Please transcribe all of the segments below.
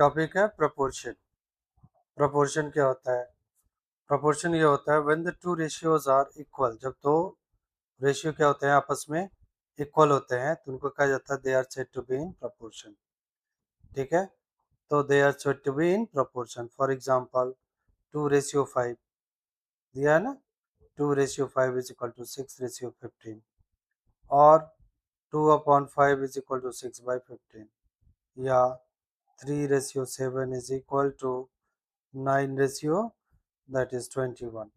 Topic है proportion. Proportion क्या होता है? प्रोपोर्शन ये होता है when the two ratios are equal. जब दो रेशियो क्या होते हैं आपस में इक्वल होते हैं तो उनको कहा जाता है they are said to be in proportion. ठीक है, तो they are said to be in proportion. For example 2:5 दिया है ना, 2:5 इज इक्वल टू 6:15, और 2/5 इज इक्वल टू 6/15, या 3:7 is equal to 9 ratio that is 21,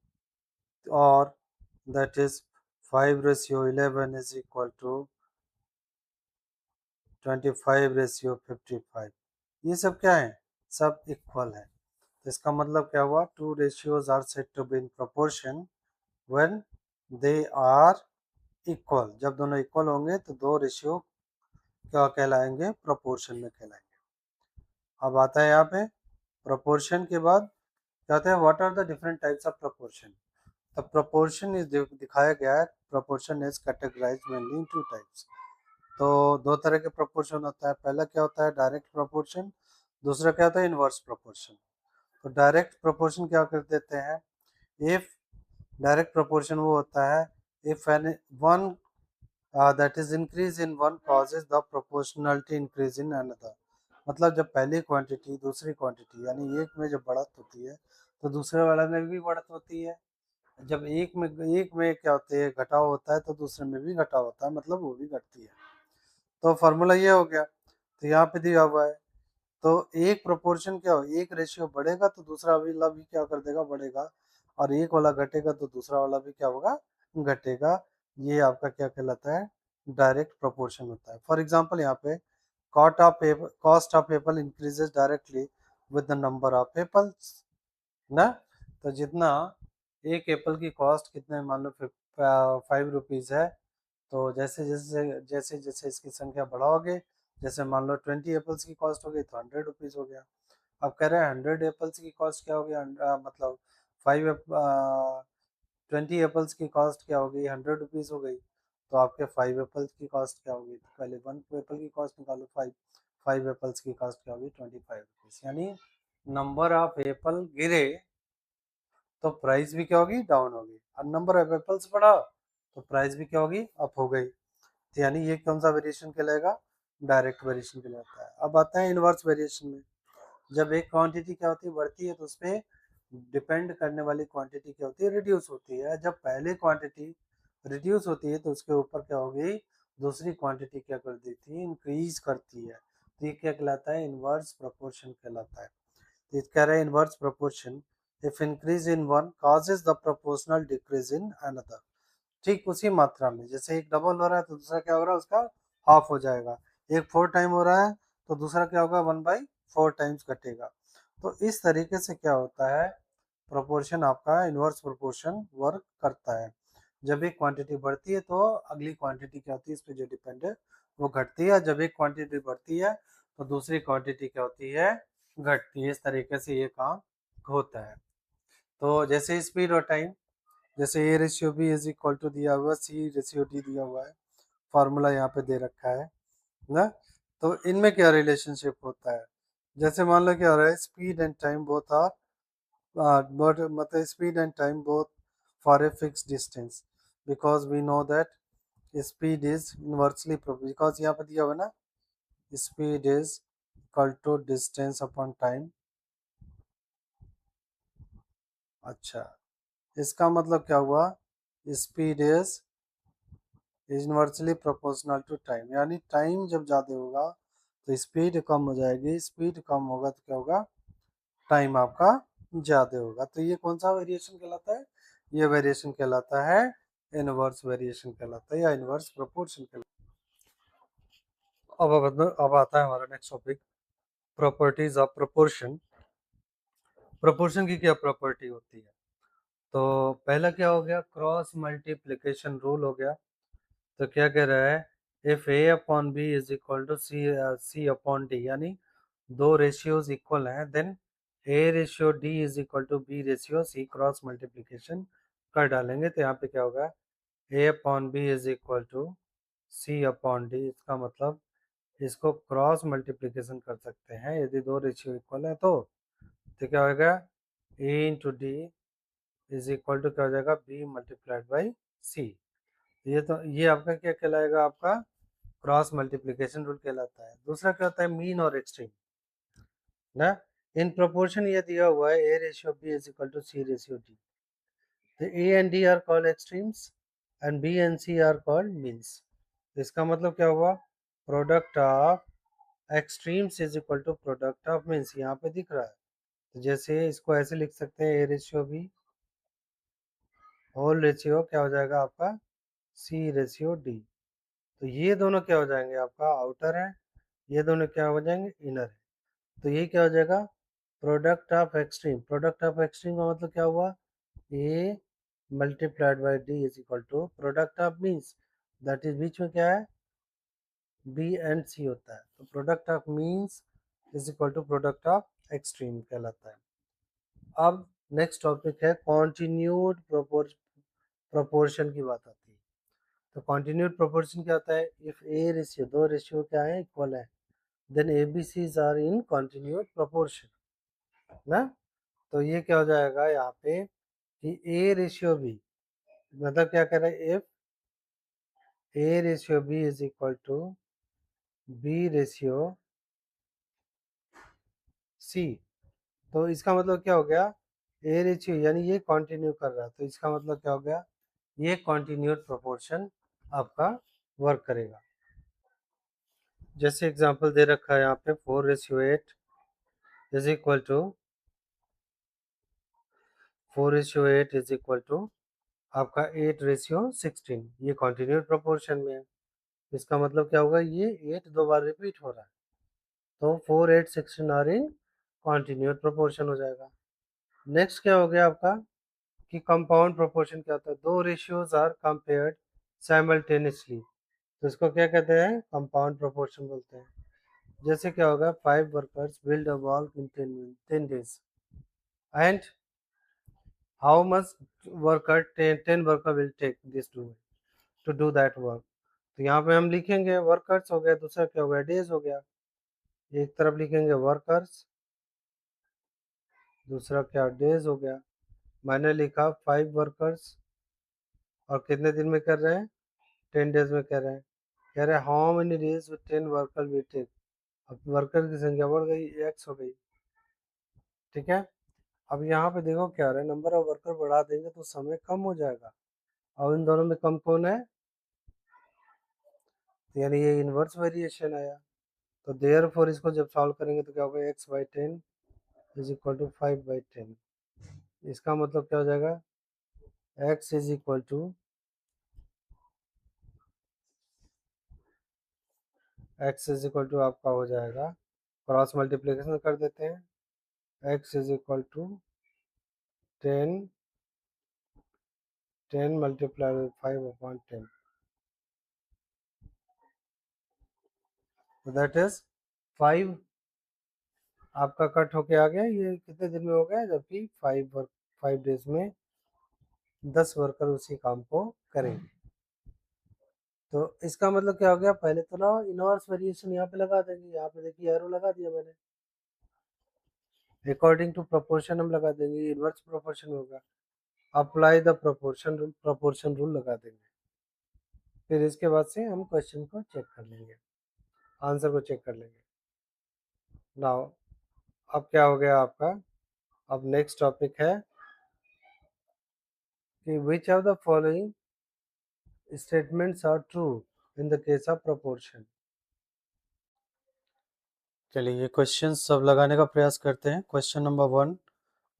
or that is 5:11 is equal to 25:55। ये सब क्या है? सब इक्वल है। तो इसका मतलब क्या हुआ? Two ratios are said to be in proportion when they are equal. जब दोनों इक्वल होंगे तो दो रेशियो क्या कहलाएंगे? प्रोपोर्शन में कहलाएंगे। अब आता है यहाँ पे प्रोपोर्शन के बाद क्या होता है? What are the different types of proportion? The proportion is दिखाया गया है। proportion is categorized mainly in two types। तो दो तरह के proportion होता है। पहला क्या होता है? Direct proportion। दूसरा क्या होता है? Inverse proportion। तो डायरेक्ट proportion क्या कर देते हैं? if डायरेक्ट proportion वो होता है if one that is increase in one causes the proportionality increase in another। मतलब जब पहली क्वांटिटी दूसरी क्वांटिटी यानी एक में जब बढ़त होती है तो दूसरे वाले में भी बढ़त होती है। जब एक में क्या होते हैं? घटाव होता है तो दूसरे में भी घटाव होता है, मतलब वो भी घटती है। तो फार्मूला ये हो गया। तो यहाँ पे दिया हुआ है। तो एक प्रोपोर्शन क्या हो? एक रेशियो बढ़ेगा तो दूसरा वाला भी क्या कर देगा? बढ़ेगा। और एक वाला घटेगा तो दूसरा वाला भी क्या होगा? घटेगा। ये आपका क्या कहलाता है? डायरेक्ट प्रोपोर्शन होता है। फॉर एग्जाम्पल यहाँ पे cost of Apple increases directly with the number of apples ना। तो जितना एक एप्पल की कॉस्ट कितने, मान लो 5 रुपीज़ है, तो जैसे जैसे जैसे जैसे इसकी संख्या बढ़ाओगे, जैसे मान लो 20 एप्पल्स की कॉस्ट हो गई तो 100 रुपीज़ हो गया। अब कह रहे हैं 100 एप्पल्स की कॉस्ट क्या हो गया? मतलब 20 एप्पल्स की कॉस्ट क्या हो गई? 100 रुपीज़ हो गई। तो आपके 5 एप्पल्स की कॉस्ट क्या होगी? तो पहले 1 एप्पल की कॉस्ट निकालो। 5 एप्पल्स की कॉस्ट क्या होगी? 25 रुपीज़। यानी नंबर ऑफ एप्पल गिरे तो प्राइस भी क्या होगी? डाउन होगी। और नंबर ऑफ एप्पल्स बढ़ा तो प्राइस भी क्या होगी? अप हो गई। तो यानी ये कौन सा वेरिएशन कहलाएगा? डायरेक्ट वेरिएशन कहलाता है। अब आता है इनवर्स वेरिएशन में। जब एक क्वांटिटी क्या होती है? बढ़ती है तो उसपे डिपेंड करने वाली क्वांटिटी क्या होती है? रिड्यूस होती है। जब पहले क्वांटिटी रिड्यूस होती है तो उसके ऊपर क्या होगी? दूसरी क्वांटिटी क्या कर देती है? इंक्रीज करती है। तो ये क्या कहलाता है? इनवर्स प्रोपोर्शन कहलाता है। तो ये कह रहे हैं inverse proportion if increase in one causes the proportional decrease in another. ठीक उसी मात्रा में, जैसे एक डबल हो रहा है तो दूसरा क्या हो रहा है? उसका हाफ हो जाएगा। एक 4 टाइम हो रहा है तो दूसरा क्या होगा? 1/4 टाइम्स घटेगा। तो इस तरीके से क्या होता है? प्रोपोर्शन आपका इनवर्स प्रोपोर्शन वर्क करता है। जब एक क्वांटिटी बढ़ती है तो अगली क्वांटिटी क्या होती है? इस पे जो डिपेंड है वो घटती है। जब एक क्वांटिटी बढ़ती है तो दूसरी क्वांटिटी क्या होती है? घटती है। इस तरीके से ये काम होता है। तो जैसे स्पीड और टाइम, जैसे A ratio B is equal to दिया हुआ सी रेशियो डी दिया हुआ है, फार्मूला यहाँ पे दे रखा है ना। तो इनमें क्या रिलेशनशिप होता है? जैसे मान लो क्या हो रहा है? Speed and time both are मतलब speed and time both for a fix distance, because we know that speed is inversely because यहाँ पे दिया हुआ है ना, speed is equal to distance upon time. अच्छा, इसका मतलब क्या हुआ? Speed is inversely proportional to time, यानी टाइम जब ज़्यादा होगा तो स्पीड कम हो जाएगी, स्पीड कम होगा तो क्या होगा? टाइम आपका ज़्यादा होगा। तो ये कौन सा वेरिएशन कहलाता है? ये वेरिएशन कहलाता है इनवर्स वेरिएशन कहलाता है, या इनवर्स प्रोपोर्शन कहलाता है। अब आता है हमारा next topic, properties of proportion. Proportion की क्या प्रॉपर्टी होती है? तो पहला क्या हो गया? क्रॉस मल्टीप्लिकेशन रूल हो गया। तो क्या कह रहा है? If A upon B is equal to C upon D, यानी दो रेशियोज इक्वल हैं, then A ratio D is equal to B ratio C. Cross multiplication कर डालेंगे तो यहाँ पे क्या होगा? A upon B is equal to C upon D. इसका मतलब इसको क्रॉस मल्टीप्लिकेशन कर सकते हैं यदि दो रेशियो इक्वल है तो क्या होगा A into D is equal to क्या हो जाएगा बी मल्टीप्लाइड बाई सी। ये आपका क्या कहलाएगा आपका क्रॉस मल्टीप्लिकेशन रूल कहलाता है। दूसरा क्या होता है मीन और एक्सट्रीम ना। इन प्रोपोर्शन ये दिया हुआ है A ratio B is equal to C ratio D. तो A and D are called extremes and B and C are called means. इसका मतलब क्या हुआ product of extremes is equal to product of means. यहाँ पे दिख रहा है तो जैसे इसको ऐसे लिख सकते हैं A ratio B whole ratio क्या हो जाएगा आपका सी रेशियो डी। तो ये दोनों क्या हो जाएंगे आपका आउटर है, ये दोनों क्या हो जाएंगे इनर है। तो ये क्या हो जाएगा product of extreme. Product of extreme का मतलब क्या हुआ A multiplied by D is equal to product of means that is बीच में क्या है बी एंड सी होता है। तो product of means is equal to product of extreme कहलाता है। अब नेक्स्ट टॉपिक है कॉन्टिन्यूड प्रोपोर्शन की बात आती है। तो कॉन्टिन्यूड प्रोपोर्शन क्या होता है इफ ए रेशियो दो रेशियो क्या है इक्वल है then A B C's are in continued proportion ना। तो ये क्या हो जाएगा यहाँ पे कि ए रेशियो बी मतलब क्या कह रहा है if A ratio B is equal to B ratio C. तो इसका मतलब क्या हो गया ए रेशियो यानी ये कंटिन्यू कर रहा है तो इसका मतलब क्या हो गया ये कॉन्टिन्यूड प्रोपोर्शन आपका वर्क करेगा। जैसे एग्जांपल दे रखा है यहाँ पे 4:8 is equal to 4:8 is equal to आपका 8:16। ये कॉन्टिन्यूड प्रोपोर्शन में है। इसका मतलब क्या होगा ये 8 दो बार रिपीट हो रहा है तो 4:8:16 आर इन कॉन्टिन्यूड प्रोपोर्शन हो जाएगा। नेक्स्ट क्या हो गया आपका कि कंपाउंड प्रोपोर्शन क्या होता है दो रेशियोज आर कंपेयर्ड साइमल्टेनियसली तो इसको क्या कहते हैं कंपाउंड प्रोपोर्शन बोलते हैं। जैसे क्या होगा 5 workers build a wall in 10 days and how much worker 10 worker will take this to do that work. तो यहाँ पे हम लिखेंगे वर्कर्स हो गया दूसरा क्या हो गया डेज हो गया। एक तरफ लिखेंगे वर्कर्स दूसरा क्या डेज हो गया। मैंने लिखा 5 वर्कर्स और कितने दिन में कर रहे हैं 10 डेज में कर रहे हैं। कह रहे हैं how many days with 10 worker will take. अब वर्कर की संख्या बढ़ गई एक्स हो गई ठीक है। अब यहाँ पे देखो क्या हो रहा है नंबर ऑफ वर्कर बढ़ा देंगे तो समय कम हो जाएगा और इन दोनों में कम कौन है तो यानी ये इनवर्स वेरिएशन आया। तो देयर फोर इसको जब सॉल्व करेंगे तो क्या होगा x/10 इज इक्वल टू 5/10। इसका मतलब क्या हो जाएगा x इज इक्वल टू आपका हो जाएगा क्रॉस मल्टीप्लिकेशन कर देते हैं x is equal to 10 multiply by 5/10 that is 5 आपका कट होके आ गया। ये कितने दिन में हो गया जबकि 5 डेज में 10 वर्कर उसी काम को करेंगे। तो इसका मतलब क्या हो गया पहले तो ना इनवर्स वेरिएशन यहाँ पे लगा देंगे। यहाँ पे देखिए एरो लगा दिया मैंने अकॉर्डिंग टू प्रोपोर्शन हम लगा देंगे इनवर्स प्रोपोर्शन होगा। अप्लाई द प्रोपोर्शन रूल लगा देंगे। फिर इसके बाद से हम क्वेश्चन को चेक कर लेंगे आंसर को चेक कर लेंगे। नाउ अब क्या हो गया आपका अब नेक्स्ट टॉपिक है कि which of the following statements are true in the case of proportion. चलिए ये क्वेश्चन सब लगाने का प्रयास करते हैं। Question number 1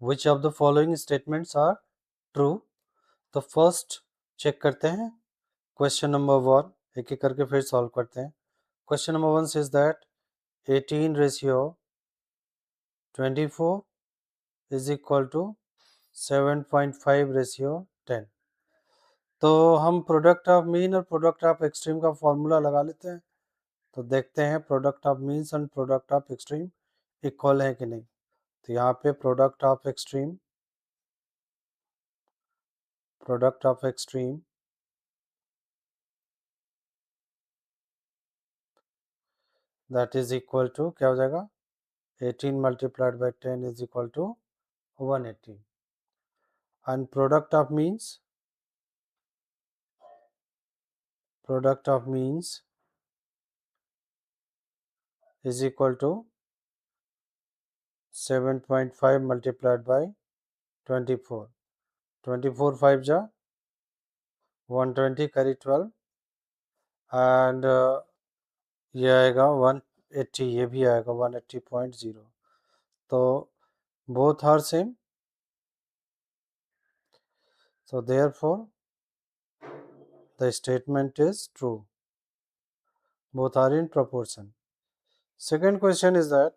which of the following statements are true. तो फर्स्ट चेक करते हैं क्वेश्चन नंबर 1 एक एक करके फिर सॉल्व करते हैं। Question number 1 says that 18:24 is equal to 7.5:10। तो हम प्रोडक्ट ऑफ मीन और प्रोडक्ट ऑफ एक्सट्रीम का फॉर्मूला लगा लेते हैं। तो देखते हैं product of means and product of extreme equal है कि नहीं। तो यहाँ पे product of extreme that is equal to क्या हो जाएगा 18 multiplied by 10 is equal to 180 and product of means is equal to 7.5 multiplied by 24. 24 5 जा 120 करी 12 एंड ये आएगा 180 ये भी आएगा 180.0 तो both are same so therefore the statement is true both are in proportion. Second question is that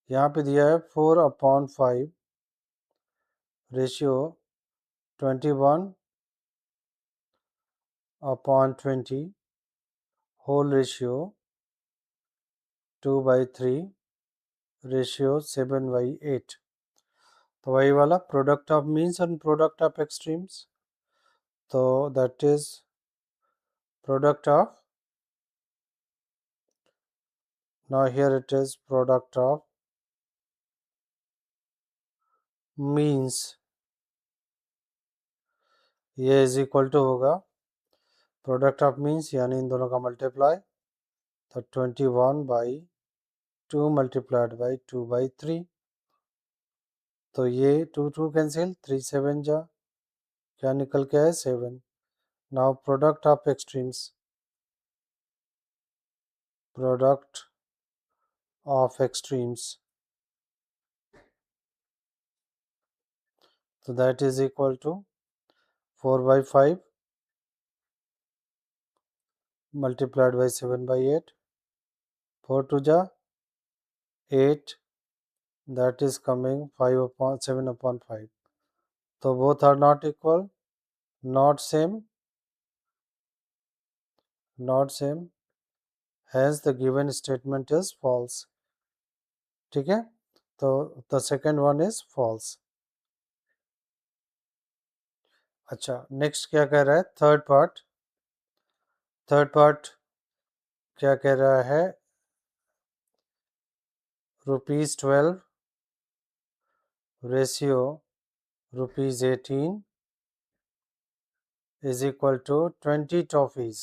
यहाँ पे दिया है 4/5 रेशियो 21/20 whole ratio 2/3 रेशियो 7/8 तो वही वाला product of means and product of extremes तो that is product of now here it is product of means ये is equal to होगा प्रोडक्ट ऑफ मीन्स यानी इन दोनों का मल्टीप्लाई तो 21/2 मल्टीप्लाइड बाई 2/3 तो ये 2 कैंसिल 3 7 जा क्या निकल के है 7 now product of extremes product of extremes so that is equal to 4/5 multiplied by 7/8 4 2 ja 8 that is coming 7/5 so both are not equal not same hence the given statement is false ठीक है तो the second one is false अच्छा next क्या कह रहा है third part क्या कह रहा है ₹12 ratio ₹18 is equal to 20 toffees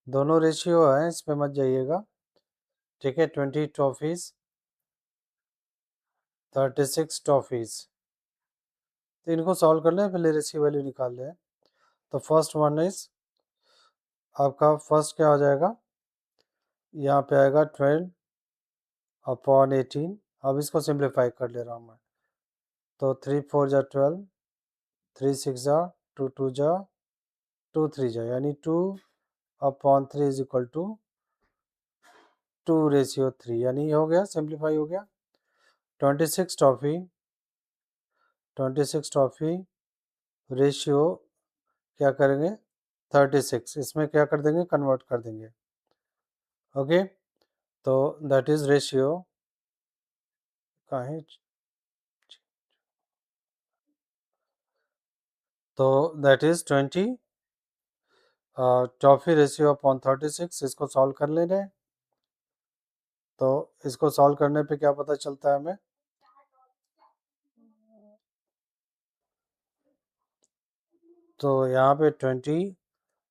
दोनों रेशियो है इसमें मत जाइएगा ठीक है 20 टॉफीज 36 टॉफीज तो इनको सॉल्व कर लें पहले रेशियो वैल्यू निकाल लें तो फर्स्ट वन इज आपका फर्स्ट क्या हो जाएगा यहाँ पे आएगा 12/18 अब इसको सिंप्लीफाई कर ले रहा हूँ मैं तो 3 4 जा 12 3 6 जा 2 2 जा 2 3 जा यानी 2/3 इज इक्वल टू 2/3 यानी हो गया सिंप्लीफाई हो गया 26 टॉफी रेशियो क्या करेंगे 36 इसमें क्या कर देंगे कन्वर्ट कर देंगे ओके तो दैट इज रेशियो कहाँ तो that is 20 toffee ratio upon 36 इसको सॉल्व कर ले रहे तो इसको सॉल्व करने पे क्या पता चलता है हमें तो यहाँ पे 20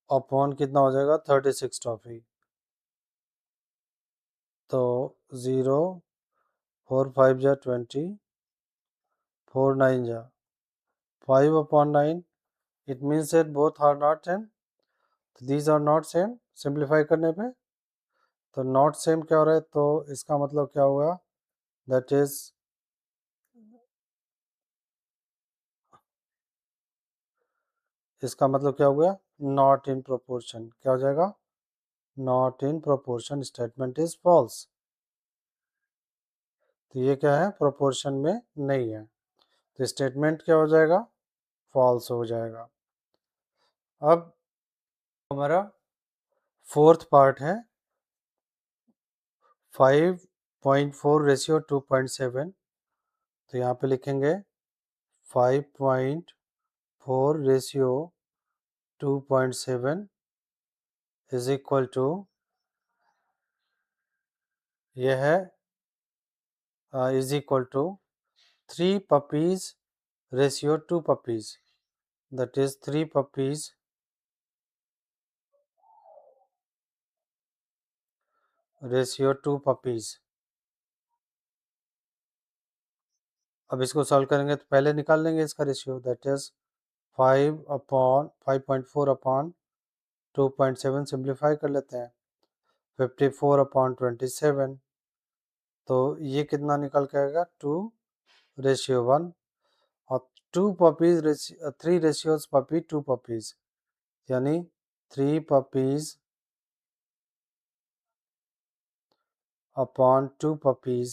अपॉन कितना हो जाएगा 36 टॉफी तो 0 4 5 जा 20 4 9 जा 5/9 it means that both are not same these are not same simplify करने पे तो नॉट सेम क्या हो रहा है तो इसका मतलब क्या हुआ दैट इज इसका मतलब क्या हुआ नॉट इन प्रोपोर्शन क्या हो जाएगा not in proportion statement is false तो ये क्या है प्रोपोर्शन में नहीं है तो स्टेटमेंट क्या हो जाएगा फॉल्स हो जाएगा अब हमारा फोर्थ पार्ट है 5.4 रेशियो 2.7 तो यहाँ पे लिखेंगे 5.4 रेशियो 2.7 is equal to ये है is equal to 3 puppies ratio 2 puppies, that is 3 puppies ratio 2 puppies। अब इसको सॉल्व करेंगे तो पहले निकाल लेंगे इसका रेशियो, दैट इज 5/5.4/2.7, सिंप्लीफाई कर लेते हैं 54/27, तो ये कितना निकल के आएगा 2:1, और 2 puppies 3 रेशियोज पपी 2 puppies, यानी 3 puppies अपॉन 2 puppies,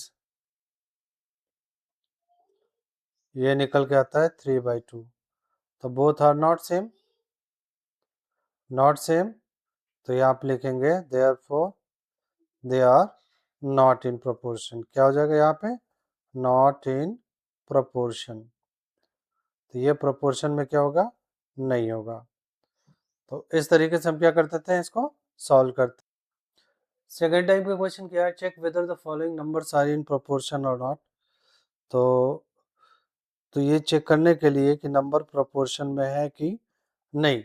ये निकल के आता है 3/2। तो both are not same, not same, तो यहाँ आप लिखेंगे therefore they are not in proportion. क्या हो जाएगा यहाँ पे, नॉट इन प्रोपोर्शन, तो ये प्रोपोर्शन में क्या होगा, नहीं होगा। तो इस तरीके से हम क्या करते थे, इसको सॉल्व करते। सेकेंड टाइप का क्वेश्चन क्या है, check whether the following numbers are in proportion और नॉट। तो ये चेक करने के लिए कि नंबर प्रोपोर्शन में है कि नहीं,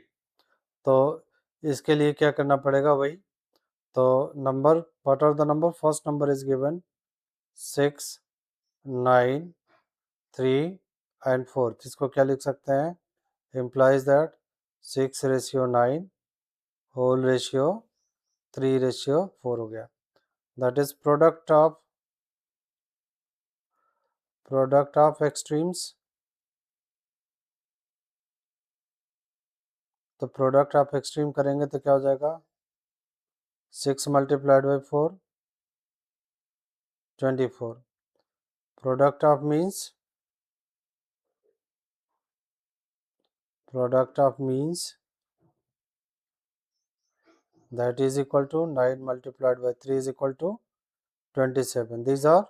तो इसके लिए क्या करना पड़ेगा, वही तो number, what are the number, first number is given 6, 9, 3 and 4, इसको क्या लिख सकते हैं, implies that 6:9 होल रेशियो 3:4 हो गया, that is product of extremes. तो प्रोडक्ट ऑफ एक्सट्रीम करेंगे तो क्या हो जाएगा, 6 multiplied by 4 24, product of means that is equal to 9 multiplied by 3 is equal to 27, these are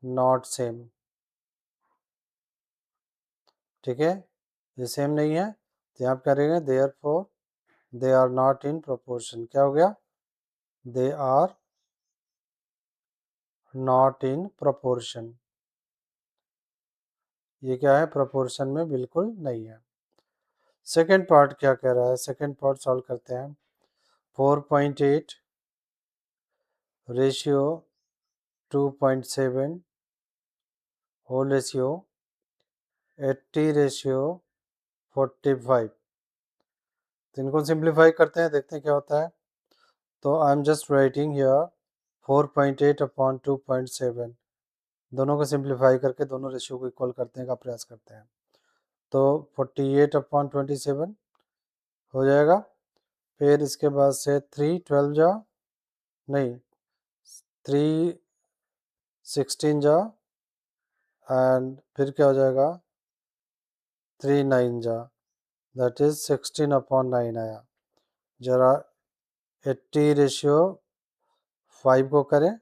not same, ठीक है, ये सेम नहीं है, तो यहाँ करेंगे therefore they are not in proportion, क्या हो गया, they are not in proportion, ये क्या है, प्रोपोर्शन में बिल्कुल नहीं है। सेकेंड पार्ट क्या कह रहा है, सेकेंड पार्ट सॉल्व करते हैं। 4.8 रेशियो 2.7 होल रेशियो 80:45, तो इनको सिंप्लीफाई करते हैं, देखते हैं क्या होता है। तो I am just writing here 4.8/2.7, दोनों को सिंप्लीफाई करके दोनों रेशियो को इक्वल करने का प्रयास करते हैं। तो 48/27 हो जाएगा, फिर इसके बाद से 3 12 जा, नहीं 3 16 जा, एंड फिर क्या हो जाएगा 3 9 जा, दैट इज 16/9 आया। जरा 80:5 को करें,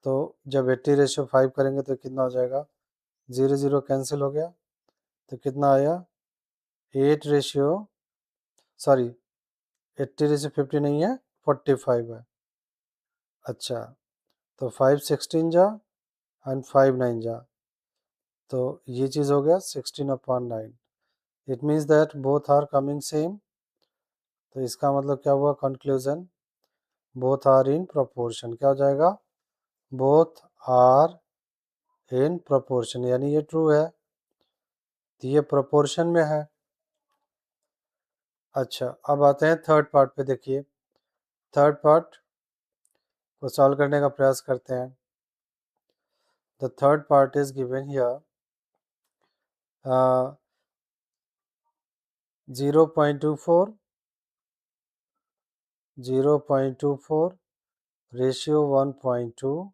तो जब 80:5 करेंगे तो कितना हो जाएगा, 0 0 कैंसिल हो गया, तो कितना आया 80:50 नहीं है 45 है। अच्छा, तो 5 16 जा एंड 5 9 जा, तो ये चीज़ हो गया 16/9, it means that both are coming same, तो इसका मतलब क्या हुआ, conclusion both are in proportion, क्या हो जाएगा, बोथ आर इन प्रोपोर्शन, यानी ये ट्रू है, तो ये प्रोपोर्शन में है। अच्छा, अब आते हैं थर्ड पार्ट पे, देखिए थर्ड पार्ट को सॉल्व करने का प्रयास करते हैं। The third part is given here 0.24 ratio 1.2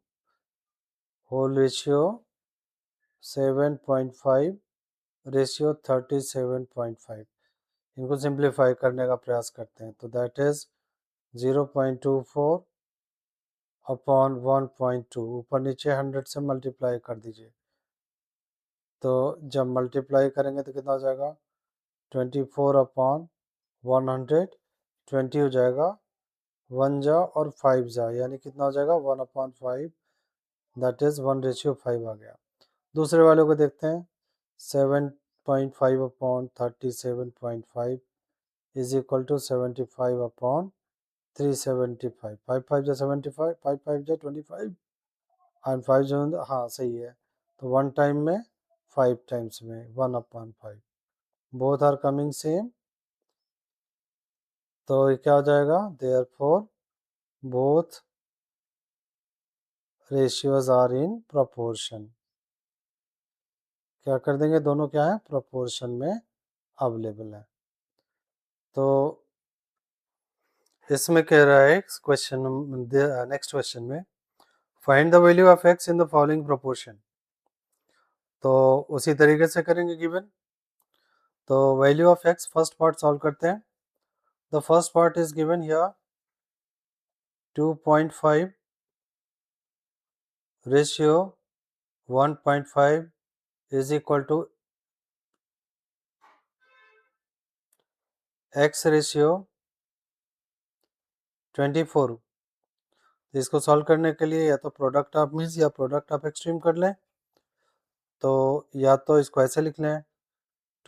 whole ratio 7.5 ratio 37.5, इनको सिंप्लीफाई करने का प्रयास करते हैं। तो दैट इज 0.24 अपॉन 1.2, ऊपर नीचे 100 से मल्टीप्लाई कर दीजिए, तो जब मल्टीप्लाई करेंगे तो कितना हो जाएगा 24/100, 20 हो जाएगा 1 जा और 5 जा, यानी कितना हो जाएगा 1/5, दैट इज 1:5 आ गया। दूसरे वाले को देखते हैं, 7.5/37.5 इज इक्वल टू 75/375। 5 5 जा 75, 5 5 जा 25 एंड 5 जो, हाँ सही है। तो 1 टाइम में 5 टाइम्स में 1/5, बोथ आर कमिंग सेम। तो ये क्या हो जाएगा, therefore both ratios are in proportion. क्या कर देंगे, दोनों क्या है, प्रोपोर्शन में अवेलेबल है। तो इसमें कह रहा है क्वेश्चन, नेक्स्ट क्वेश्चन में find the value of x in the following proportion. तो उसी तरीके से करेंगे गिवन। तो value of x first part solve करते हैं। The first part is given here 2.5 ratio 1.5 is equal to x ratio 24। इसको सॉल्व करने के लिए या तो प्रोडक्ट ऑफ मीन्स या प्रोडक्ट ऑफ एक्सट्रीम कर लें। तो या तो इसको ऐसे लिख लें,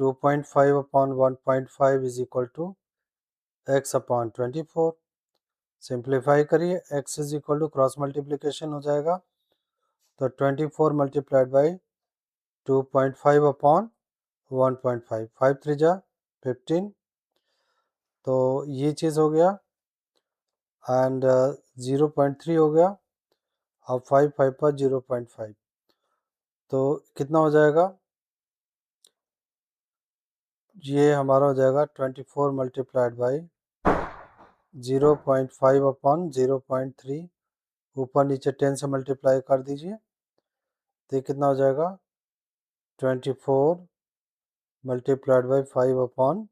2.5/1.5 is equal to x/24। Simplify करिए, x is equal to cross multiplication हो जाएगा, तो 24 मल्टीप्लाइड बाई 2.5/1.5, 5 3 जा 15। तो ये चीज़ हो गया एंड 0.3 हो गया। अब 5 5 पर 0.5, तो कितना हो जाएगा, ये हमारा हो जाएगा 24 मल्टीप्लाइड बाई 0.5/0.3, ऊपर नीचे 10 से मल्टीप्लाई कर दीजिए, तो ये कितना हो जाएगा 24 मल्टीप्लाइड बाई 5/3,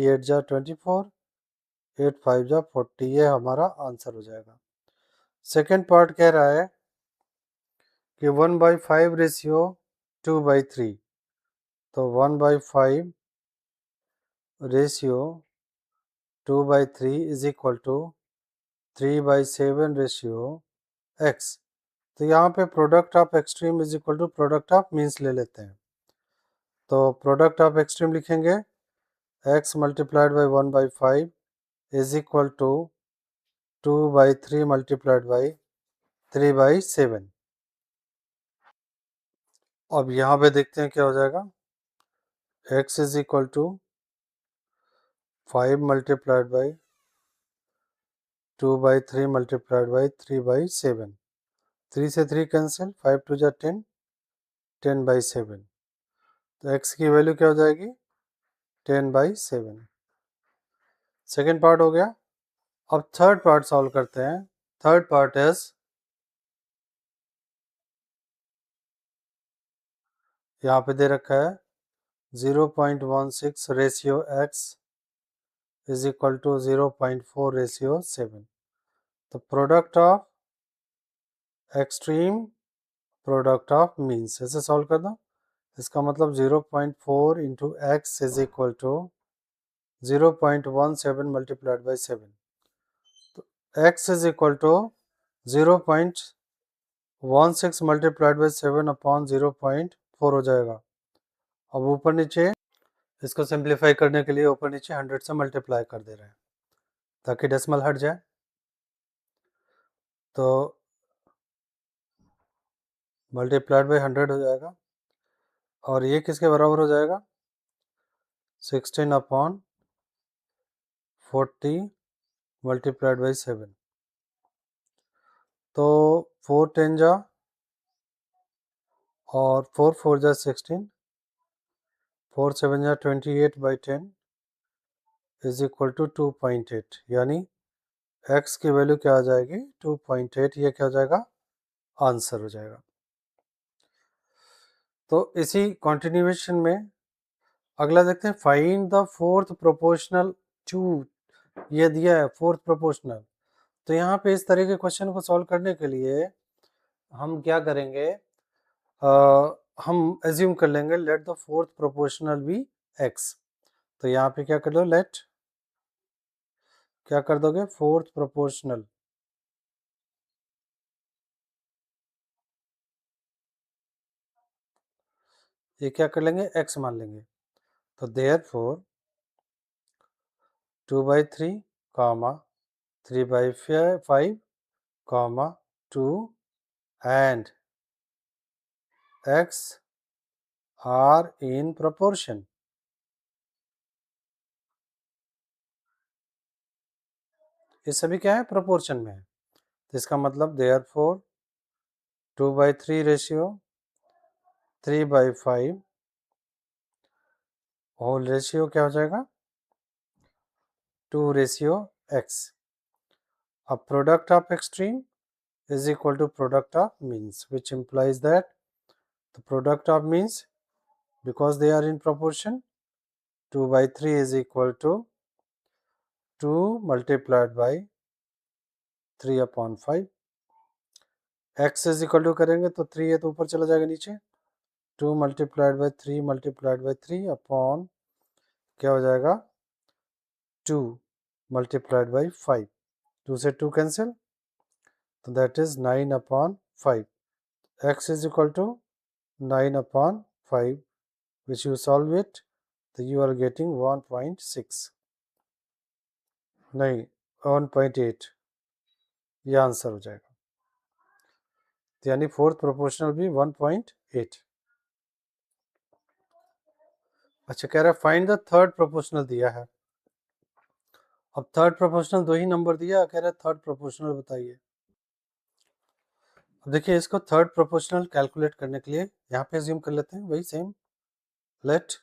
8 जा 24, 8 5 जा 40, ये हमारा आंसर हो जाएगा। सेकेंड पार्ट कह रहा है कि 1/5 रेशियो 2/3। तो 1/5 ratio 2/3 is equal to 3/7 ratio x। तो यहाँ पे product of extreme is equal to product of means ले लेते हैं। तो प्रोडक्ट ऑफ एक्सट्रीम लिखेंगे, x multiplied by 1/5 is equal to 2/3 multiplied by 3/7। अब यहाँ पे देखते हैं क्या हो जाएगा, x is equal to 5 multiplied by 2/3 multiplied by 3/7। 3 से 3 कैंसिल, 5 2 जा 10, 10/7। तो x की वैल्यू क्या हो जाएगी 10/7। सेकेंड पार्ट हो गया। अब थर्ड पार्ट सॉल्व करते हैं। थर्ड पार्ट इज, यहाँ पे दे रखा है 0.16 ratio x is equal to 0.4 ratio 7। तो product of extreme product of means, ऐसे सॉल्व कर दो। इसका मतलब 0.4 into x is equal to 0.17 multiplied by 7। तो x is equal to 0.16 multiplied by 7/0.4 हो जाएगा। अब ऊपर नीचे इसको सिंप्लीफाई करने के लिए ऊपर नीचे 100 से मल्टीप्लाई कर दे रहे हैं ताकि डेसिमल हट जाए। तो मल्टीप्लाइड बाई 100 हो जाएगा, और ये किसके बराबर हो जाएगा 16/40 मल्टीप्लाइड बाई 7। तो 4 10 जा और 4 4 जा 16, 4 7 जा 28/10 इज इक्वल टू 2.8, यानी x की वैल्यू क्या आ जाएगी 2.8। ये क्या हो जाएगा, आंसर हो जाएगा। तो इसी कंटिन्यूएशन में अगला देखते हैं, find the fourth proportional to. ये दिया है फोर्थ प्रोपोर्शनल। तो यहाँ पे इस तरह के क्वेश्चन को सॉल्व करने के लिए हम क्या करेंगे, हम एज्यूम कर लेंगे let the fourth proportional be x। तो यहाँ पे क्या कर लो, लेट क्या कर दोगे, फोर्थ प्रोपोर्शनल, ये क्या कर लेंगे, x मान लेंगे। तो therefore 2/3 comma 3/5 comma 2 and x are in proportion। ये सभी क्या है, प्रोपोर्शन में है। तो इसका मतलब देयरफॉर 2/3 रेशियो 3/5 होल रेशियो क्या हो जाएगा, 2 रेशियो x। अब product of extreme is equal to product of means, which implies that the product of means, because they are in proportion, 2/3 is equal to 2 multiplied by 3/5। x is equal to करेंगे तो 3 है तो ऊपर चला जाएगा नीचे, 2 multiplied by 3 multiplied by 3 upon क्या हो जाएगा, 2 multiplied by 5, 2 से 2 कैंसिल, तो that is 9/5। x is equal to 9/5, which you solve it, तो you are getting 1.6, नहीं 1.8, ये आंसर हो जाएगा। तो यानी फोर्थ प्रोपोर्शनल भी 1.8। अच्छा, कह रहा है फाइंड द थर्ड प्रोपोर्शनल दिया है। अब थर्ड प्रोपोर्शनल दो ही नंबर दिया, कह रहा है थर्ड प्रोपोर्शनल बताइए। अब देखिए, इसको थर्ड प्रोपोर्शनल कैलकुलेट करने के लिए यहाँ पे अज्यूम कर लेते हैं वही same, let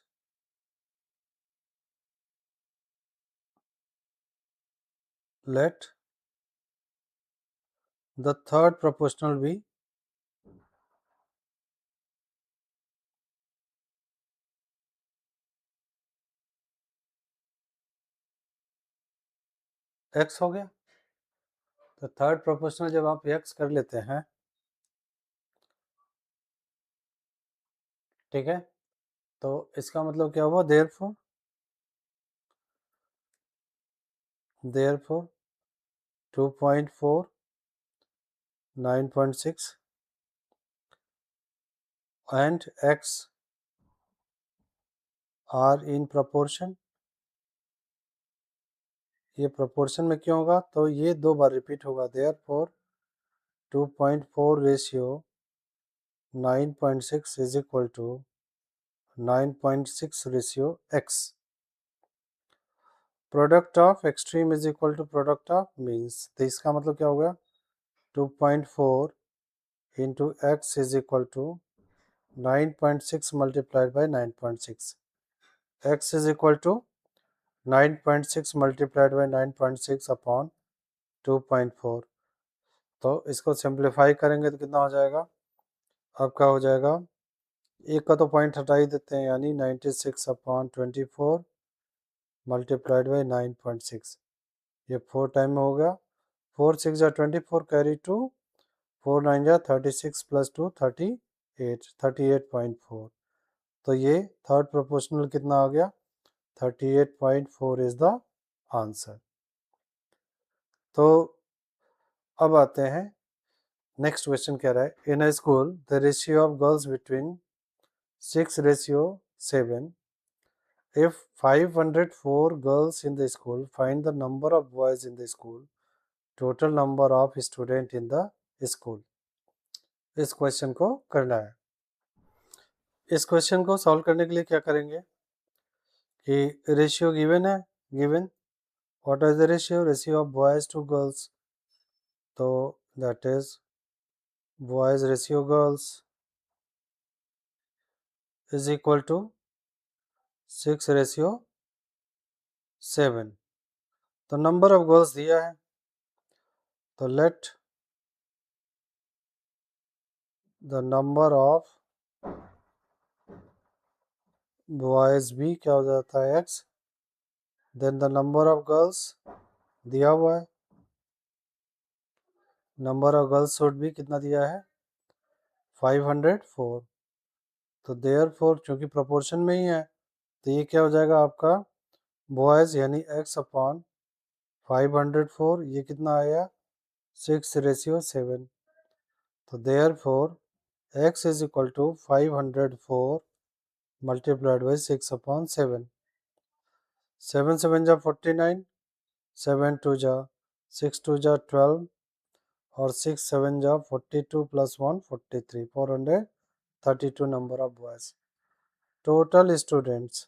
the third proportional be x हो गया। तो थर्ड प्रोपोर्शनल जब आप x कर लेते हैं, ठीक है, तो इसका मतलब क्या हुआ, therefore 2.4 9.6 and x are in proportion। ये प्रोपोर्शन में क्यों होगा, तो ये दो बार रिपीट होगा, therefore 2.4 ratio 9.6 is equal to 9.6 ratio x। Product of extreme is equal to product of means, तो इसका मतलब क्या होगा, 2.4 into x is equal to 9.6 multiplied by 9.6। x is equal to 9.6 multiplied by 9.6 अपॉन 2.4। तो इसको सिंप्लीफाई करेंगे तो कितना हो जाएगा, आपका हो जाएगा, एक का तो पॉइंट हटा ही देते हैं, यानी 96/24 मल्टीप्लाइड बाई 9.6। ये 4 टाइम में हो गया, 4 6 जा 24 कैरी 2, 4 9 जा 36 प्लस 2 38, 38.4। तो ये थर्ड प्रोपोर्शनल कितना आ गया, 38.4 इज द आंसर। तो अब आते हैं नेक्स्ट क्वेश्चन, कह रहा है in a school the ratio of girls between 6:7। If 504 girls in the school, find the number of boys in the school, total number of student in the school। इस question को करना है। इस question को solve करने के लिए क्या करेंगे कि रेशियो गिवन है, given what is the ratio, ratio of boys to girls, तो that is boys ratio girls is equal to 6:7। तो नंबर ऑफ गर्ल्स दिया है, तो let the number of boys भी क्या हो जाता है x, then the number of girls दिया हुआ है, नंबर ऑफ गर्ल्स शुड भी कितना दिया है 504। तो देयरफॉर चूंकि प्रोपोर्शन में ही है, तो ये क्या हो जाएगा आपका बॉयज यानी x अपॉन 504 ये कितना आया 6:7। तो therefore x is equal to 504 multiplied by 6/7। 7 7 जा 49, 7 2 जा 6 2 जा 12 और 6 7 जा 42 plus 1 43 432 number of boys. Total students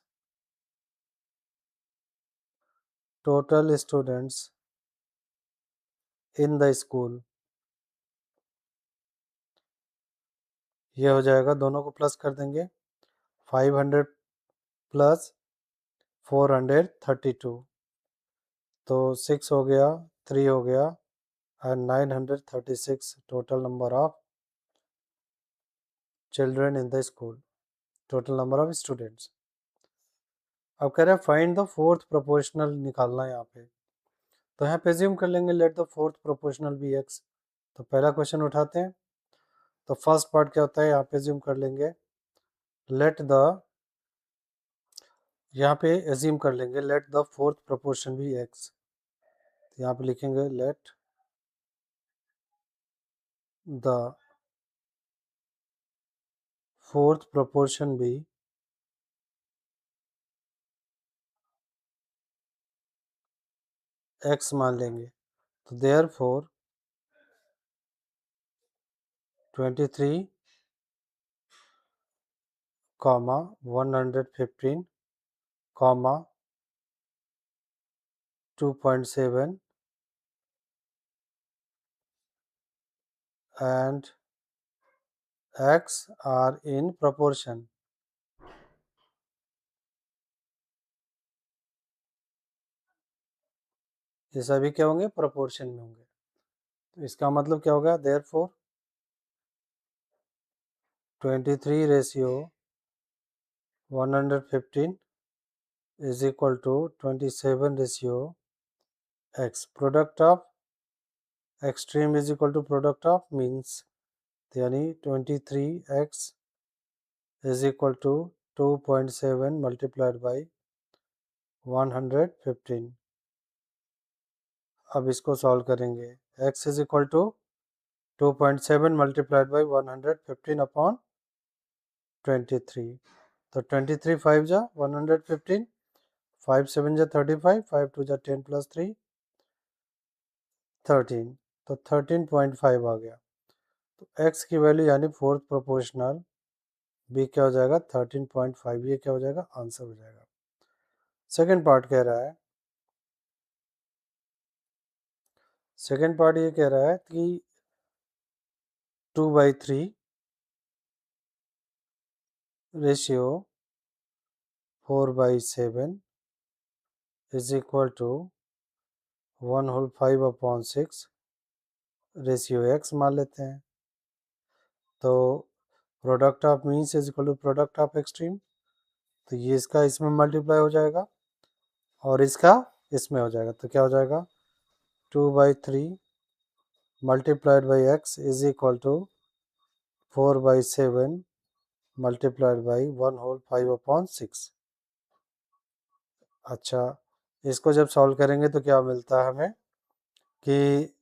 in the school, ये हो जाएगा, दोनों को प्लस कर देंगे, 500 प्लस 432, तो 6 हो गया, 3 हो गया and 936 total number of children in the school, total number of students. अब कह रहे हैं फाइंड द फोर्थ प्रोपोर्शनल निकालना है यहाँ पे, तो यहाँ पे एज्यूम कर लेंगे let the fourth proportional be x. तो पहला क्वेश्चन उठाते हैं। तो फर्स्ट पार्ट क्या होता है, यहाँ पे एज्यूम कर लेंगे लेट द, यहाँ पे एज्यूम कर लेंगे let the fourth proportion be x. तो यहाँ पे लिखेंगे let the fourth proportion be x मान लेंगे। तो therefore 23, 115, 2.7 and x are in proportion। ये सभी क्या होंगे, प्रोपोर्शन में होंगे। तो इसका मतलब क्या होगा, therefore 23:115 is equal to 27:x। Product of extreme is equal to product of means, यानी 23x is equal to 2.7 multiplied by 115। अब इसको सॉल्व करेंगे, x is equal to 2.7 multiplied by 115 upon 23। तो 23 5 जा 115, 5 7 जा 35, 5 2 जा 10 प्लस 3 13, तो 13.5 आ गया। तो x की वैल्यू यानी फोर्थ प्रोपोर्शनल b क्या हो जाएगा 13.5, ये क्या हो जाएगा, आंसर हो जाएगा। सेकेंड पार्ट कह रहा है, सेकेंड पार्ट ये कह रहा है कि 2/3 ratio 4/7 is equal to 1/5/6 ratio x मान लेते हैं। तो product of means is equal to product of extreme, तो ये इसका इसमें मल्टीप्लाई हो जाएगा और इसका इसमें हो जाएगा। तो क्या हो जाएगा 2/3 multiplied by x is equal to 4/7 multiplied by 1/5/6। अच्छा, इसको जब सॉल्व करेंगे तो क्या मिलता है हमें कि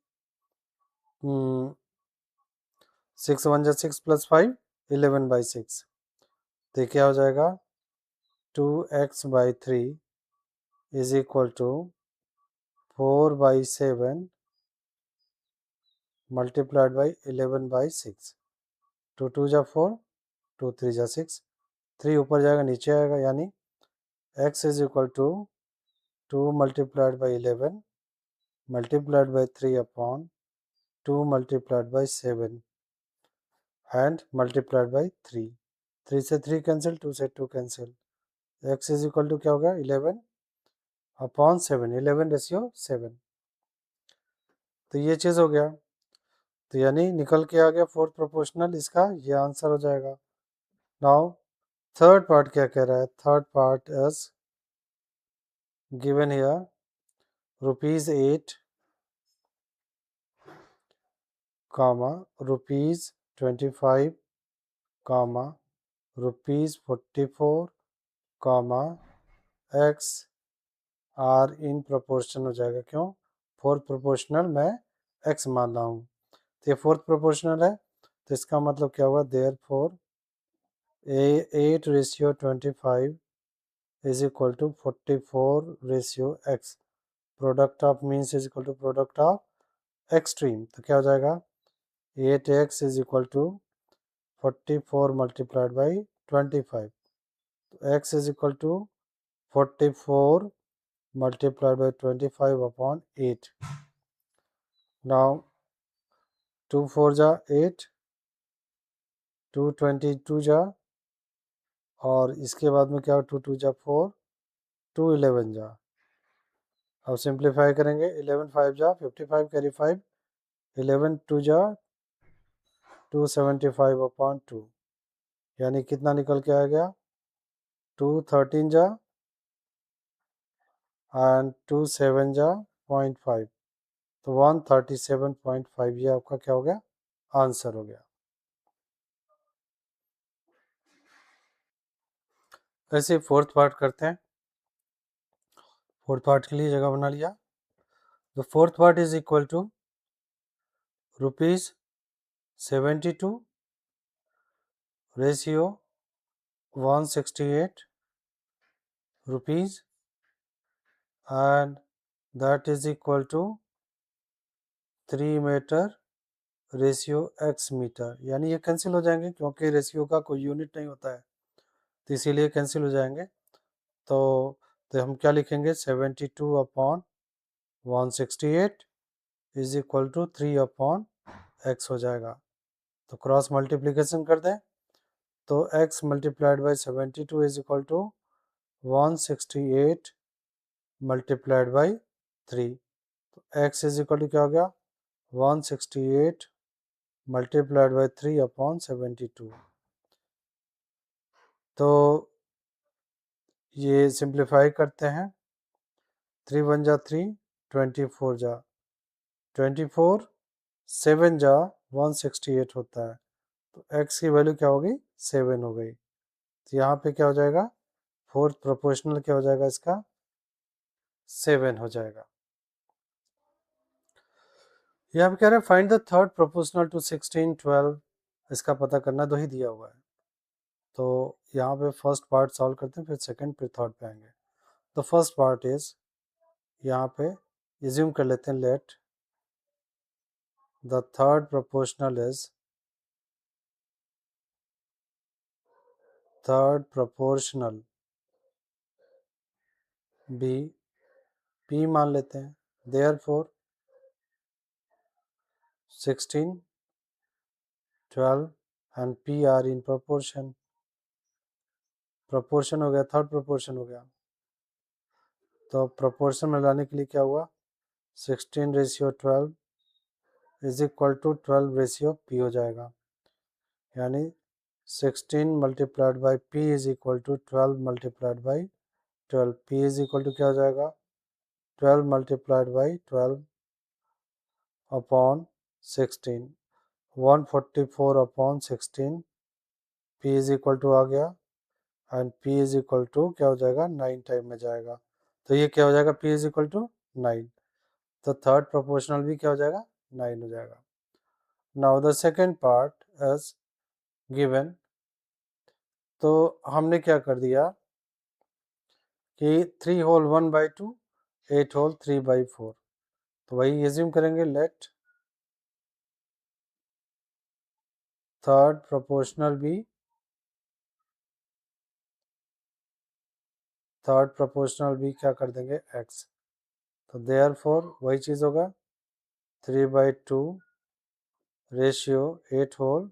6 1 जा 6 प्लस 5 11/6। तो क्या हो जाएगा 2x/3 is equal to 4/7 multiplied by 11/6। 2 2 जा 4, 2 3 जा 6, 3 ऊपर जाएगा नीचे आएगा, यानी x is equal to 2 multiplied by 11 multiplied by 3 upon 2 multiplied by 7 and multiplied by 3। 3 से 3 कैंसिल, 2 से 2 cancel, x is equal to क्या होगा 11 अपॉन 7, 11:7। तो ये चीज़ हो गया, तो यानी निकल के आ गया फोर्थ प्रोपोर्शनल, इसका ये आंसर हो जाएगा। नाउ थर्ड पार्ट क्या कह रहा है, third part is given here ₹8, ₹25, ₹44, x are in proportion हो जाएगा, क्यों फोर्थ प्रोपोर्शनल मैं x मान रहा हूँ, तो ये फोर्थ प्रोपोर्शनल है, तो इसका मतलब क्या हुआ, therefore 8:25 is equal to 44:x, product of means is equal to product of extreme, तो क्या हो जाएगा 8x is equal to 44 multiplied by 25, तो x is equal to 44 multiplied by 25 upon 8. Now 2 4 जा 8, 2 22 जा, और इसके बाद में क्या 2 2 जा 4, 2 11 जा। अब सिंप्लीफाई करेंगे, 11 5 जा 55 कैरी 5, 11 2 जा 275 अपॉन 2, यानी कितना निकल के आ गया 2 13 जा एंड 2 7 जा 0.5, तो 137.5 ये आपका क्या हो गया, आंसर हो गया। ऐसे फोर्थ पार्ट करते हैं। फोर्थ पार्ट के लिए जगह बना लिया। The fourth part is equal to ₹72 ratio 168 rupees, and that is equal to 3 metre ratio x metre, यानी ये कैंसिल हो जाएंगे क्योंकि रेशियो का कोई यूनिट नहीं होता है, तो इसीलिए कैंसिल हो जाएंगे। तो हम क्या लिखेंगे 72 upon 168 is equal to 3 upon x हो जाएगा। तो क्रॉस मल्टीप्लिकेशन कर दें, तो x multiplied by 72 is equal to 168 multiplied by 3, तो x इज इक्वल टू क्या हो गया 168 मल्टीप्लाइड बाई 3 अपॉन 72। तो ये सिंप्लीफाई करते हैं, 3 1 जा 3, 24 जा 24, 7 जा 168 होता है, तो x की वैल्यू क्या हो गई 7 हो गई, तो यहाँ पे क्या हो जाएगा फोर्थ प्रोपोर्शनल क्या हो जाएगा इसका 7 हो जाएगा। यहाँ पे कह रहे हैं find the third proportional to 16 12, इसका पता करना, दो ही दिया हुआ है, तो यहाँ पे फर्स्ट पार्ट सॉल्व करते हैं, फिर सेकंड फिर थर्ड पे आएंगे। तो फर्स्ट पार्ट इज, यहाँ पे एज्यूम कर लेते हैं let the third proportional is, third proportional be p मान लेते हैं, therefore 16 12 and p are in proportion, proportion हो गया, थर्ड प्रोपोर्शन हो गया। तो प्रोपोर्शन में लाने के लिए क्या हुआ 16 ratio 12 is equal to 12 ratio p हो जाएगा, यानी 16 multiplied by p is equal to 12 multiplied by 12, p is equal to क्या हो जाएगा 12 multiplied by 12 upon 16, 144 upon 16, p is equal to आ गया, and p is equal to क्या हो जाएगा 9 टाइम में जाएगा, तो ये क्या हो जाएगा p इज इक्वल टू 9, तो थर्ड प्रोपोर्शनल भी क्या हो जाएगा 9 हो जाएगा। Now the second part is given, तो हमने क्या कर दिया कि 3 होल 1/2, 8 होल 3/4, तो वही एज्यूम करेंगे लेट थर्ड प्रोपोर्शनल भी, थर्ड प्रोपोर्शनल भी क्या कर देंगे x, तो देयरफॉर वही चीज़ होगा 3/2 ratio 8 whole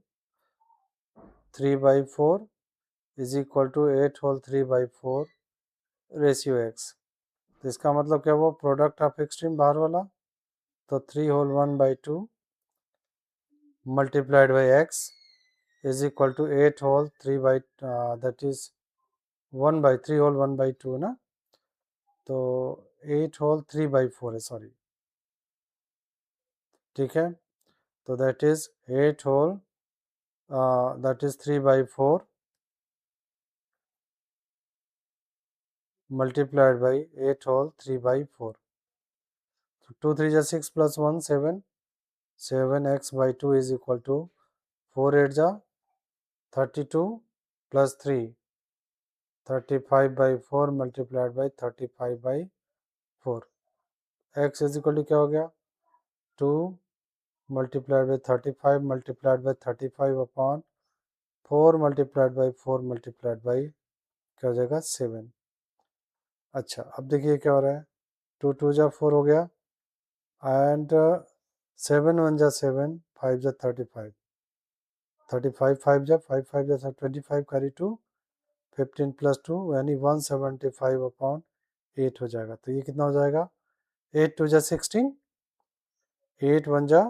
3/4 is equal to 8 whole 3/4 ratio x, तो इसका मतलब क्या हुआ प्रोडक्ट ऑफ एक्सट्रीम बाहर वाला, तो 3 whole 1/2 multiplied by x is equal to 8 whole 3 by that is 1/3 whole 1/2 ना, तो 8 होल 3/4 है, सॉरी, ठीक है, तो that is 8 whole that is 3/4 multiplied by 8 whole 3/4, 2 3 जा 6 plus 1 7, 7x by 2 is equal to 4 8 जा 32 plus 3, 35 by 4 multiplied by 35 by 4. x is equal to क्या हो गया 2 multiplied by 35 multiplied by 35 upon 4 multiplied by 4 multiplied by क्या हो जाएगा 7. अच्छा अब देखिए क्या हो रहा है 2 2 जा 4 हो गया एंड 7 1 जा 7 5 जा 35 35 5 जा 5 5 जा 25 carry 2 15 plus 2 यानी 175 अपॉन 8 हो जाएगा. तो ये कितना हो जाएगा 8 2 जा 16 8 1 जा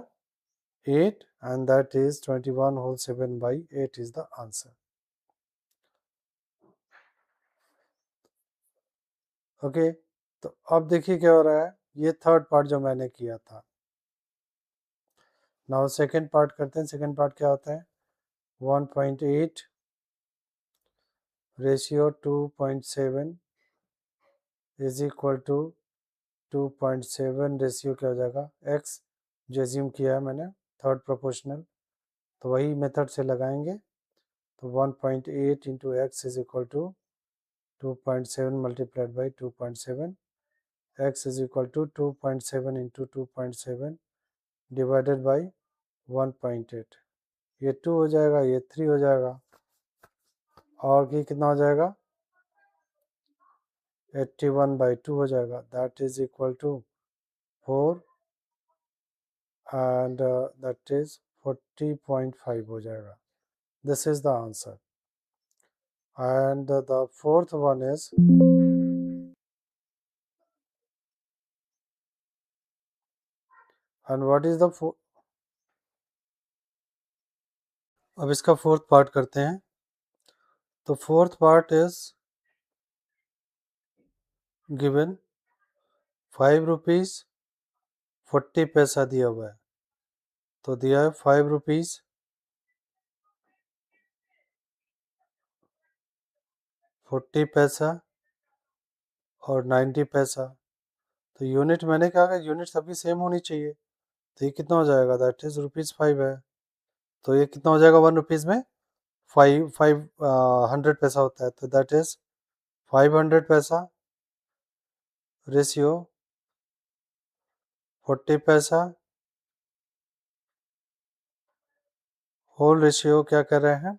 8 and that is 21 whole 7 by 8 is the answer. Okay तो अब देखिए क्या हो रहा है ये थर्ड पार्ट जो मैंने किया था. नाउ सेकंड पार्ट करते हैं. सेकंड पार्ट क्या होता है 1.8 ratio 2.7 is equal to 2.7 ratio क्या हो जाएगा x जो एज्यूम किया है मैंने थर्ड प्रोपोर्शनल तो वही मेथड से लगाएंगे. तो 1.8 into x is equal to 2.7 multiplied by 2.7 x is equal to 2.7 into 2.7 divided by 1.8. ये 2 हो जाएगा ये 3 हो जाएगा और ये कितना हो जाएगा 81 by 2 हो जाएगा that is equal to 4 and that is 40.5 हो जाएगा. This is the answer. And the fourth one is and what is the अब इसका फोर्थ पार्ट करते हैं. तो fourth part is given 5 rupees 40 पैसा दिया हुआ है. तो दिया है 5 रुपीज 40 पैसा और 90 पैसा. तो यूनिट मैंने कहा कि यूनिट सभी सेम होनी चाहिए. तो ये कितना हो जाएगा दैट इज ₹5 है. तो ये कितना हो जाएगा 1 रुपीज़ में 500 पैसा होता है. तो दैट इज 500 पैसा रेशियो 40 पैसा होल रेशियो क्या कर रहे हैं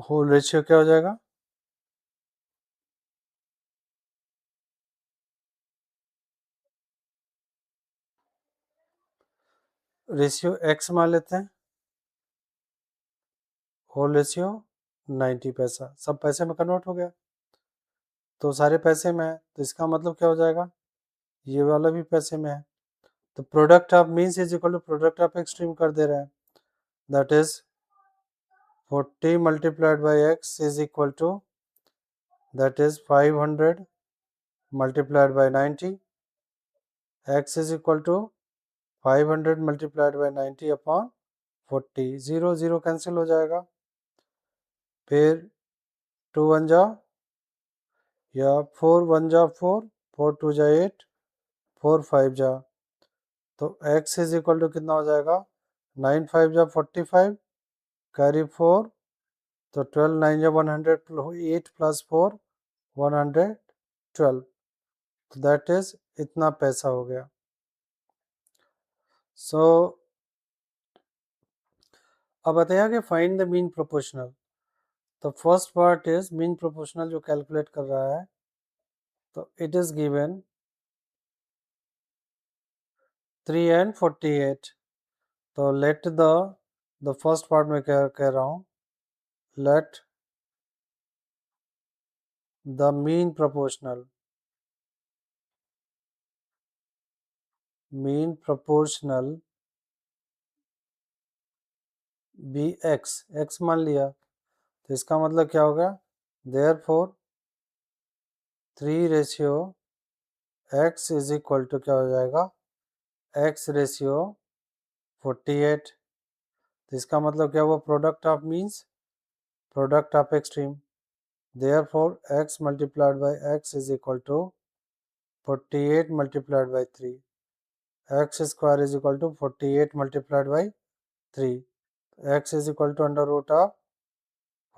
होल रेशियो क्या हो जाएगा रेशियो x मान लेते हैं होल रेशियो 90 पैसा. सब पैसे में कन्वर्ट हो गया तो सारे पैसे में है. तो इसका मतलब क्या हो जाएगा ये वाला भी पैसे में है. तो product of means is equal to product of extreme कर दे रहे हैं that is 40 multiplied by x is equal to that is 500 multiplied by 90. x is equal to 500 multiplied by 90 upon 40. 0 0 cancel हो जाएगा. फिर 2 1 जा या 4 1 जा 4 4 2 जा 8 4 5 जा. तो x इज इक्वल टू कितना हो जाएगा 9 5 जा 45 कैरी 4 तो 12 9 जा 100 8 प्लस 4 112. तो दैट इज इतना पैसा हो गया. सो अब बताया कि फाइंड द मीन प्रोपोर्शनल. तो first part is mean proportional जो कैलकुलेट कर रहा है. तो इट इज गिवन 3 and 48. तो लेट द फर्स्ट पार्ट में क्या कह रहा हूँ let the mean proportional be x मान लिया. तो इसका मतलब क्या होगा therefore 3 ratio x is equal to क्या हो जाएगा x रेशियो 48. तो इसका मतलब क्या हुआ product of means product of extreme. Therefore, x multiplied by x is equal to 48 multiplied by 3. X square is equal to 48 multiplied by 3. X is equal to under root of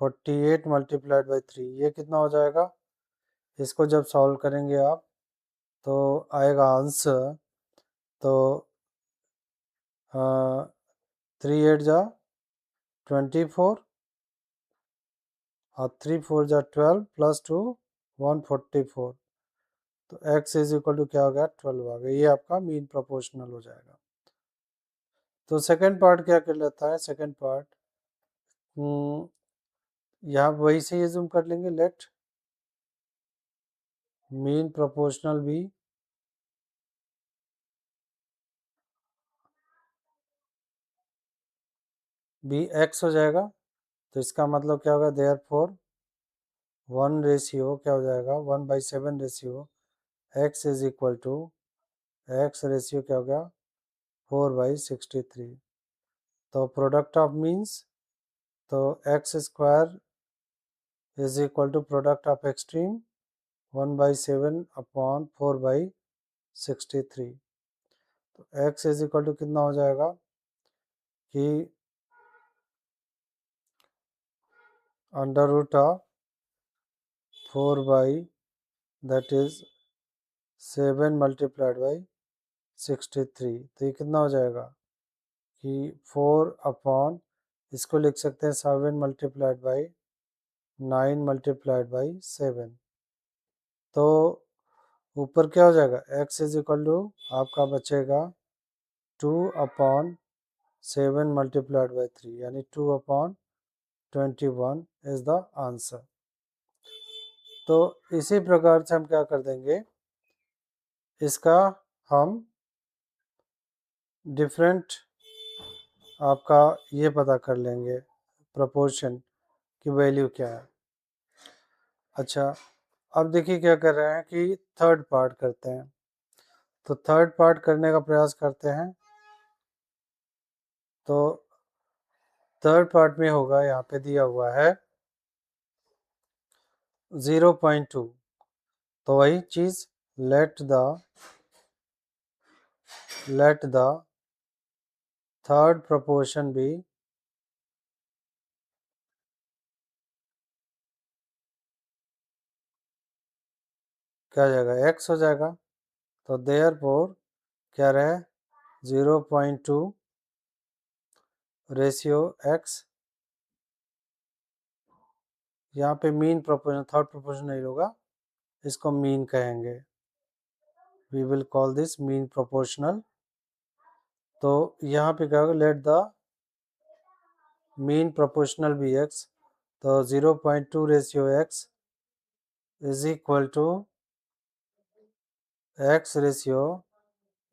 48 multiplied by 3. ये कितना हो जाएगा? इसको जब solve करेंगे आप तो आएगा आंसर, तो 3 8 जा 24 और 3 4 जा 12 प्लस 2 144. तो x इज इक्वल टू क्या हो गया? 12 आ गया. ये आपका मीन प्रोपोर्शनल हो जाएगा. तो सेकंड पार्ट क्या कर लेता है? सेकंड पार्ट यहाँ वही से ये जूम कर लेंगे. Let mean proportional be x हो जाएगा. तो इसका मतलब क्या होगा? देयरफॉर 1 रेशियो क्या हो जाएगा? 1/7 ratio x is equal to x ratio क्या हो गया? 4/63. तो प्रोडक्ट ऑफ मीन्स, तो x square is equal to product of extreme 1/7 upon 4/63. तो x इज इक्वल टू कितना हो जाएगा कि under root of 4 by that is 7 multiplied by 63. तो ये कितना हो जाएगा कि 4 अपॉन, इसको लिख सकते हैं 7 मल्टीप्लाइड बाई 9 मल्टीप्लाइड बाई 7. तो ऊपर क्या हो जाएगा? x इज इक्वल टू आपका बचेगा 2 अपॉन 7 मल्टीप्लाइड बाई 3, यानी 2 अपॉन 21 इज द आंसर. तो इसी प्रकार से हम क्या कर देंगे, इसका हम डिफरेंट आपका ये पता कर लेंगे प्रोपोर्शन की वैल्यू क्या है. अच्छा, अब देखिए क्या कर रहे हैं कि थर्ड पार्ट करते हैं. तो थर्ड पार्ट करने का प्रयास करते हैं. तो थर्ड पार्ट में होगा, यहाँ पे दिया हुआ है 0.2. तो वही चीज लेट द थर्ड प्रोपोर्शन भी क्या हो जाएगा? x हो जाएगा. तो देयरफॉर क्या रहे? 0.2 रेशियो x. यहाँ पे मीन प्रोपोर्शन, थर्ड प्रोपोर्शन नहीं होगा, इसको मीन कहेंगे. We will call this mean proportional. तो यहाँ पे क्या होगा? Let the mean proportional be x. तो 0.2 ratio x is equal to x ratio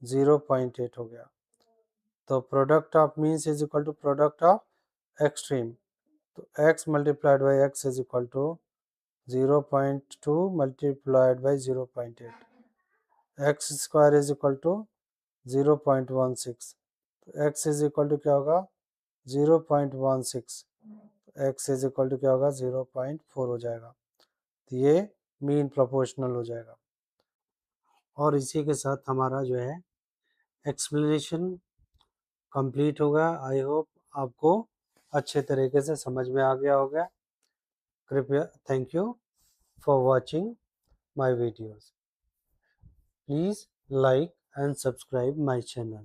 0.8 हो गया. तो product of means is equal to product of extreme. तो x multiplied by x is equal to 0.2 multiplied by 0.8. X square is equal to 0.16. तो x is equal to क्या होगा? 0.16. x is equal to क्या होगा? 0.4 हो जाएगा. तो ये मीन प्रोपोर्शनल हो जाएगा. और इसी के साथ हमारा जो है एक्सप्लेनेशन कंप्लीट होगा. आई होप आपको अच्छे तरीके से समझ में आ गया होगा. कृपया thank you for watching my videos. Please like and subscribe my channel.